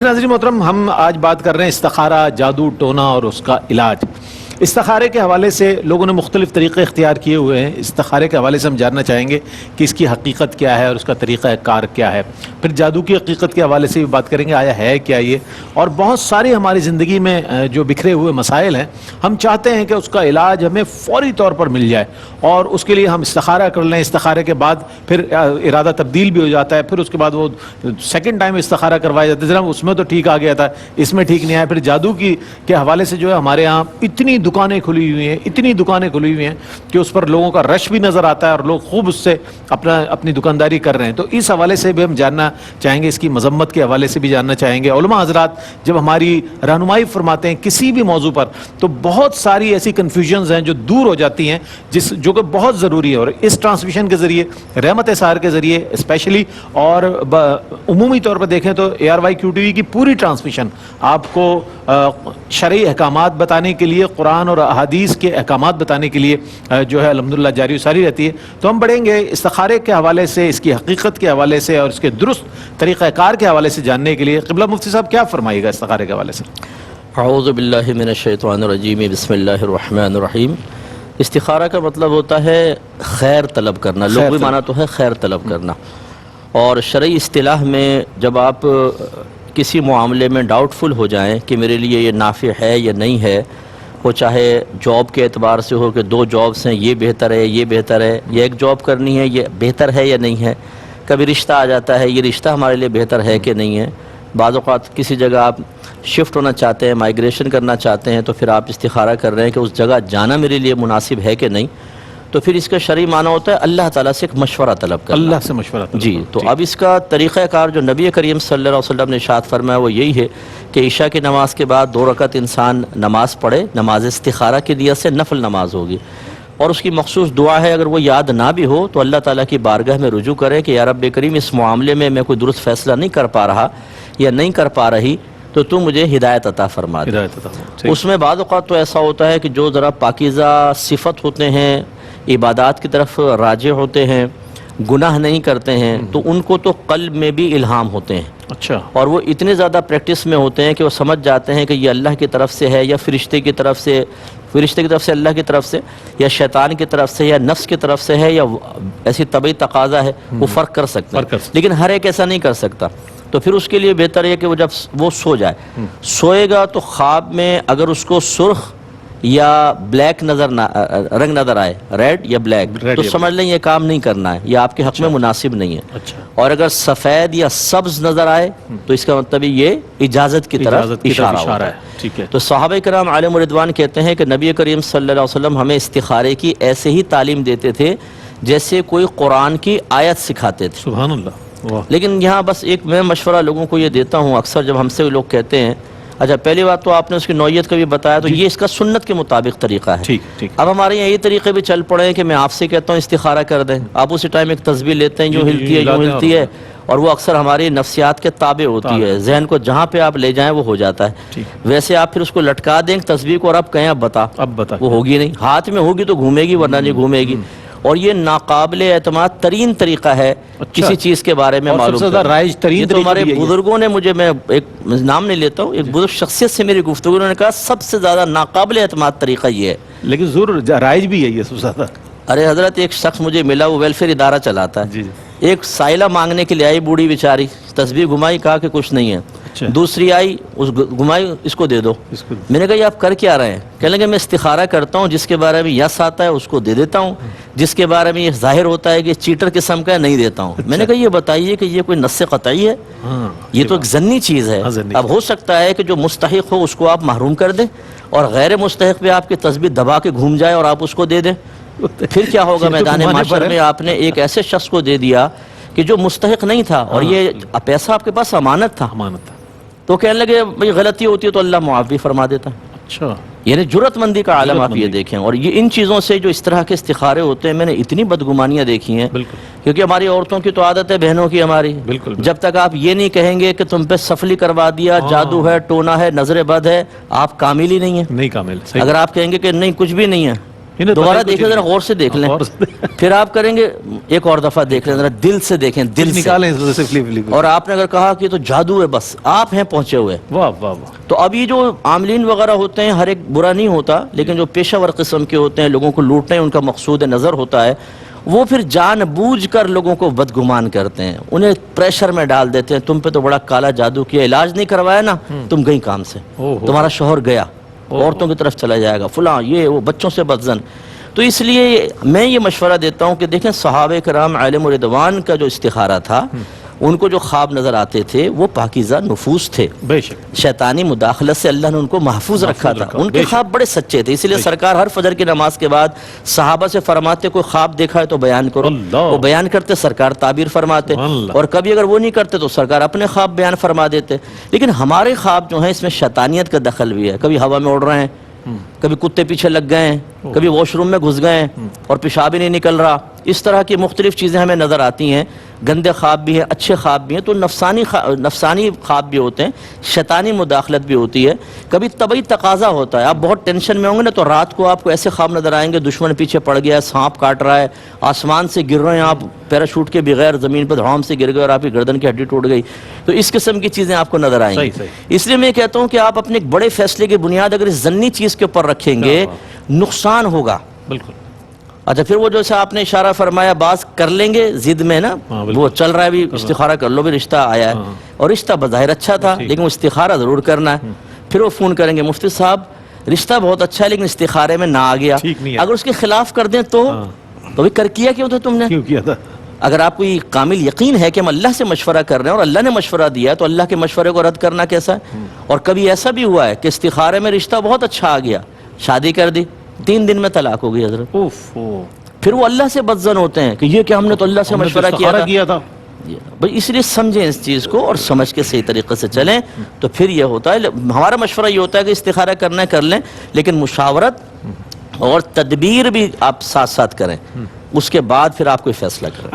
नाज़रीन मोहतरम, हम आज बात कर रहे हैं इस्तिखारा, जादू टोना और उसका इलाज। इस्तिखारे के हवाले से लोगों ने मुख्तलिफ़ तरीक़े इख्तियार किए हुए हैं। इस्तिखारे के हवाले से हम जानना चाहेंगे कि इसकी हकीकत क्या है और उसका तरीक़ा कार क्या है। फिर जादू की हकीकत के हवाले से भी बात करेंगे, आया है क्या ये, और बहुत सारी हमारी ज़िंदगी में जो बिखरे हुए मसाइल हैं, हम चाहते हैं कि उसका इलाज हमें फ़ौरी तौर पर मिल जाए और उसके लिए हम इस्तिखारा कर लें। इस्तिखारे के बाद फिर इरादा तब्दील भी हो जाता है, फिर उसके बाद वो सेकेंड टाइम इस्तिखारा करवाया जाता है, जरा उसमें तो ठीक आ गया था, इसमें ठीक नहीं आया। फिर जादू के हवाले से जो है हमारे यहाँ इतनी दुकानें खुली हुई हैं, इतनी दुकानें खुली हुई हैं कि उस पर लोगों का रश भी नज़र आता है और लोग खूब उससे अपनी दुकानदारी कर रहे हैं। तो इस हवाले से भी हम जानना चाहेंगे, इसकी मजम्मत के हवाले से भी जानना चाहेंगे। उलमा हज़रात जब हमारी रहनुमाई फरमाते हैं किसी भी मौजू पर, तो बहुत सारी ऐसी कन्फ्यूजन्स हैं जो दूर हो जाती हैं, जो कि बहुत ज़रूरी है। और इस ट्रांसमिशन के ज़रिए, रहमत सार के ज़रिए स्पेशली, और उमूमी तौर पर देखें तो ARYQTV की पूरी ट्रांसमिशन आपको शरई अहकामात बताने के लिए, कुरान और अहादीस के अहकामात बताने के लिए जो है अल्हम्दुलिल्लाह जारी सारी रहती है। तो हम बढ़ेंगे इस्तिखारे के हवाले से, इसकी हकीकत के हवाले से और इसके दुरुस्त तरीक़ाकार के हवाले से जानने के लिए क़िबला मुफ्ती साहब क्या फरमाइएगा इस्तिखारे के हवाले से? अऊज़ु बिल्लाहि मिनश्शैतानिर्रजीम, बिस्मिल्लाहिर्रहमानिर्रहीम। इस्तिखारा का मतलब होता है खैर तलब करना, लुग़वी माना तो है खैर तलब करना। और शरई इस्तिलाह में जब आप किसी मामले में डाउटफुल हो जाएं कि मेरे लिए ये नाफ़िअ है या नहीं है, वो चाहे जॉब के एतबार से हो कि दो जॉब्स हैं, ये बेहतर है, ये बेहतर है, या एक जॉब करनी है, ये बेहतर है या नहीं है। कभी रिश्ता आ जाता है, ये रिश्ता हमारे लिए बेहतर है कि नहीं है। बाज़ औक़ात किसी जगह आप शिफ्ट होना चाहते हैं, माइग्रेशन करना चाहते हैं, तो फिर आप इस्तिखारा कर रहे हैं कि उस जगह जाना मेरे लिए मुनासिब है कि नहीं। तो फिर इसका शरई माना होता है अल्लाह ताला से एक मशवरा तलब करना, अल्लाह से मशवरा तलब। जी। तो अब इसका तरीक़ाकार जो नबी करीम सल्लल्लाहु अलैहि वसल्लम ने इरशाद फरमाया वो यही है कि इशा की नमाज के बाद 2 रकात इंसान नमाज पढ़े, नमाज इस्तिखारा की नियत से, नफल नमाज होगी, और उसकी मखसूस दुआ है। अगर वो याद ना भी हो तो अल्लाह ताला की बारगाह में रुजू करें कि या रब करीम, इस मामले में मैं कोई दुरुस्त फ़ैसला नहीं कर पा रहा या नहीं कर पा रही, तो तू मुझे हिदायत अता फरमा दे। उसमें बाज़ औक़ात तो ऐसा होता है कि जो ज़रा पाकीज़ा सिफत होते हैं, इबादत की तरफ राजे होते हैं, गुनाह नहीं करते हैं, तो उनको तो क़ल्ब में भी इल्हाम होते हैं। अच्छा। और वो इतने ज़्यादा प्रैक्टिस में होते हैं कि वो समझ जाते हैं कि ये अल्लाह की तरफ से है या फ़रिश्ते की तरफ से, अल्लाह की तरफ से, या शैतान की तरफ से, या नफ्स की तरफ से है, या ऐसी तबई तकाज़ा है, वो फ़र्क कर सकते हैं। लेकिन हर एक ऐसा नहीं कर सकता। तो फिर उसके लिए बेहतर है कि वो जब वो सो जाए, सोएगा तो ख्वाब में अगर उसको सुर्ख या ब्लैक रंग नज़र आए, रेड या ब्लैक, तो समझ लें ये काम नहीं करना है, ये आपके हक़ में मुनासिब नहीं है। अच्छा। और अगर सफ़ेद या सब्ज़ नज़र आए तो इसका मतलब ये इजाज़त की तरफ इशारा है। ठीक है। तो सहाबा किराम अलैहिम रिदवान कहते हैं कि नबी करीम सल्लल्लाहु अलैहि वसल्लम हमें इस्तिखारे की ऐसे ही तालीम देते थे जैसे कोई कुरान की आयत सिखाते थे। सुभान अल्लाह। लेकिन यहाँ बस एक मैं मशवरा लोगों को ये देता हूँ, अक्सर जब हमसे लोग कहते हैं, अच्छा पहली बात तो आपने उसकी नौयत का भी बताया, तो ये इसका सुन्नत के मुताबिक तरीका है। ठीक। अब हमारे यहाँ ये तरीके भी चल पड़े हैं कि मैं आपसे कहता हूँ इस्तिखारा कर दें, आप उसी टाइम एक तस्बीह लेते हैं, यूँ हिलती है, और वो अक्सर हमारी नफ्सियात के ताबे होती है, जहन को जहाँ पे आप ले जाएं वो हो जाता है। वैसे आप फिर उसको लटका दें तस्बीह को और आप कहें अब बता, वो होगी नहीं, हाथ में होगी तो घूमेगी, वरना नहीं घूमेगी। और ये नाकाबिले एतमाद तरीन तरीका है। अच्छा। किसी चीज़ के बारे में मालूम, ये तो हमारे बुजुर्गों ने मुझे, मैं एक नाम नहीं लेता हूँ, एक बुजुर्ग शख्सियत से मेरी गुफ्तगू, उन्होंने कहा सबसे ज़्यादा नाकाबिले एतमाद तरीका ये है। लेकिन ज़रूर राइज भी है ये सबसे ज़्यादा। अरे हजरत, एक शख्स मुझे मिला, वो वेलफेयर इदारा चलाता है। एक साइला मांगने के लिए आई बूढ़ी बेचारी, तस्बीह घुमाई, कहा कि कुछ नहीं है। अच्छा। दूसरी आई, उस घुमाई, इसको दे दो। मैंने कहा ये आप कर क्या रहे हैं? कहने लगे मैं इस्तिखारा करता हूँ, जिसके बारे में यस आता है उसको दे देता हूँ, जिसके बारे में ये जाहिर होता है कि चीटर किस्म का नहीं देता हूँ। मैंने कहा ये बताइए कि ये कोई नस्से क़तई है? ये तो एक ज़न्नी चीज़ है। अब हो सकता है कि जो मुस्तहिक हो उसको आप महरूम कर दें और गैर मुस्तहिक पे आपकी तस्बीह दबा के घूम जाए और आप उसको दे दें, फिर क्या होगा? मैदान माशर में आपने एक ऐसे शख्स को दे दिया कि जो मुस्तहिक नहीं था, और ये पैसा आपके पास अमानत था। तो कहने लगे भाई गलती होती है तो अल्लाह मुआफ़ भी फरमा देता। अच्छा। यानी जुर्रतमंदी का आलम आप ये देखें। और ये इन चीज़ों से जो इस तरह के इस्तिखारे होते हैं, मैंने इतनी बदगुमानियाँ देखी हैं, क्योंकि हमारी औरतों की तो आदत है, बहनों की हमारी, जब तक आप ये नहीं कहेंगे कि तुम पे सफली करवा दिया, जादू है, टोना है, नजर बद है, आप कामिल ही नहीं है। नहीं कामिल। अगर आप कहेंगे कि नहीं कुछ भी नहीं है, انہیں دوبارہ پتہ ہی دیکھیں کچھ ذرا نہیں۔ غور سے دیکھ لیں، غور سے۔ پھر آپ کریں گے ایک اور دفعہ دیکھ لیں، ذرا دل سے دیکھیں، دل سے۔ نکالیں اس سے فلپ فلپ۔ اور آپ نے اگر کہا کہ تو جادو ہے، بس آپ ہیں پہنچے ہوئے۔ واہ واہ واہ۔ تو اب یہ جو عاملین وغیرہ ہوتے ہیں، ہر ایک برا نہیں ہوتا، لیکن جو پیشہ ور قسم کے ہوتے ہیں، لوگوں کو لوٹنا ہی ان کا مقصود نظر ہوتا ہے، وہ پھر جان بوجھ کر لوگوں کو بدگمان کرتے ہیں، انہیں پریشر میں ڈال دیتے ہیں، تم پہ تو بڑا کالا جادو کیا، علاج نہیں کروایا نا، تم گئی کام سے، تمہارا شوہر گیا، عورتوں کی طرف چلا جائے گا، فلاں یہ وہ، بچوں سے بدزن۔ تو اس لیے میں یہ مشورہ دیتا ہوں کہ دیکھیں صحابہ کرام علیہم رضوان کا جو استخارہ تھا، ان کو جو خواب نظر آتے تھے وہ پاکیزہ نفوس تھے، بے شک۔ شیطانی مداخلت سے اللہ نے ان کو محفوظ رکھا تھا، ان کے خواب بڑے سچے تھے، اس لیے سرکار ہر فجر کی نماز کے بعد صحابہ سے فرماتے کوئی خواب دیکھا ہے تو بیان کرو، اللہ۔ وہ بیان کرتے، سرکار تعبیر فرماتے، اللہ۔ اور کبھی اگر وہ نہیں کرتے تو سرکار اپنے خواب بیان فرما دیتے۔ لیکن ہمارے خواب جو ہیں اس میں شیطانیت کا دخل بھی ہے، کبھی ہوا میں اڑ رہے ہیں، کبھی کتے پیچھے لگ گئے ہیں، کبھی واش روم میں گھس گئے ہیں اور پیشاب ہی نہیں نکل رہا، اس طرح کی مختلف چیزیں ہمیں نظر آتی ہیں، گندے خواب بھی ہیں، اچھے خواب بھی ہیں، تو نفسانی خواب بھی ہوتے ہیں، شیطانی مداخلت بھی ہوتی ہے، کبھی طبعی تقاضا ہوتا ہے، آپ بہت ٹینشن میں ہوں گے نا تو رات کو آپ کو ایسے خواب نظر آئیں گے، دشمن پیچھے پڑ گیا ہے، سانپ کاٹ رہا ہے، آسمان سے گر رہے ہیں آپ پیراشوٹ کے بغیر، زمین پر دھڑام سے گر گئے اور آپ کی گردن کی ہڈی ٹوٹ گئی، تو اس قسم کی چیزیں آپ کو نظر آئیں گی۔ اس لیے میں کہتا ہوں کہ آپ اپنے ایک بڑے فیصلے کی بنیاد اگر اس ضمنی چیز کے اوپر رکھیں گے، نقصان ہوگا۔ بالکل۔ اچھا پھر وہ جو سے آپ نے اشارہ فرمایا، بعض کر لیں گے ضد میں نا، وہ چل رہا ہے بھی استخارہ کر لو بھی، رشتہ آیا ہے، اور رشتہ بظاہر اچھا تھا لیکن وہ استخارہ ضرور کرنا ہے، پھر وہ فون کریں گے مفتی صاحب رشتہ بہت اچھا ہے لیکن استخارے میں نہ آ گیا، اگر اس کے خلاف کر دیں تو بھی کر کیا کیوں تھا تم نے؟ کیوں کیا تھا؟ اگر آپ کو یہ کامل یقین ہے کہ ہم اللہ سے مشورہ کر رہے ہیں اور اللہ نے مشورہ دیا ہے تو اللہ کے مشورے کو رد کرنا کیسا ہے؟ اور کبھی ایسا بھی ہوا ہے کہ استخارے میں رشتہ بہت اچھا آ گیا، شادی کر دی، 3 دن میں طلاق ہو گئی حضرت، پھر وہ اللہ سے بدظن ہوتے ہیں کہ یہ کہ ہم نے تو اللہ سے مشورہ کیا تھا۔ بھئی اس لیے سمجھیں اس چیز کو اور سمجھ کے صحیح طریقے سے چلیں، تو پھر یہ ہوتا ہے، ہمارا مشورہ یہ ہوتا ہے کہ استخارہ کرنا ہے کر لیں، لیکن مشاورت اور تدبیر بھی آپ ساتھ ساتھ کریں، اس کے بعد پھر آپ کوئی فیصلہ کریں۔